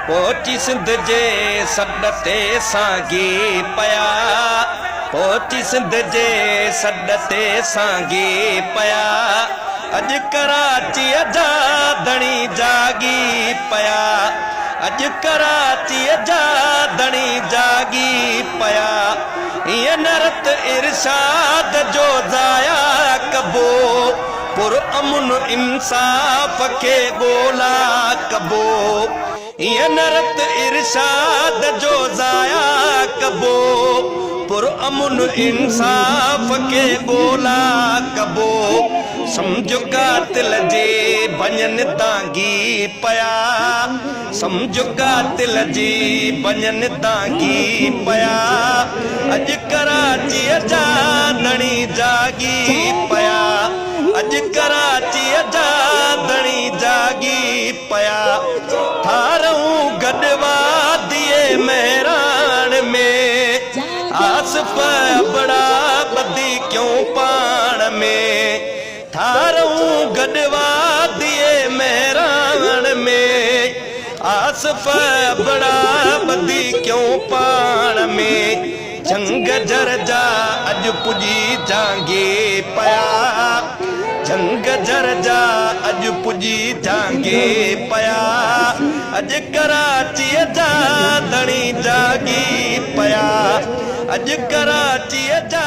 पोची सिंध जे सॾ ते सांगी पया पोची सिंध जे सॾ ते सांगी पया अॼु कराचीअ जा धणी जागी पया अॼु कराचीअ जा धणी जागी पया ईअं नरत इरशाद जो ज़ाया कबो पुरअमन इंसाफ़ खे ॻोल्हा कबो ईअं नरत इरशाद जो ज़ाया कबो पुरअमन इंसाफ़ खे ॻोल्हा कबो सम्झो कातिल जे भञन तांगी पया सम्झो कातिल जी भञन तांगी पया अॼु कराचीअ जा धणी जागी पया अॼु कराचीअ जा धणी जागी पया ठारूं गॾवादीअ महिराण में आसिफ़ अबड़ा ॿधी क्यों पाण में ठारूं गॾवादीअ महिराण में आसिफ़ अबड़ा ॿधी क्यों पाण में जंग जर जा अॼु पुॼी जांगे पया जंग जर जा अॼु पुॼी जांगे पया अॼु कराचीअ जा धणी जागी पया अॼु कराचीअ जा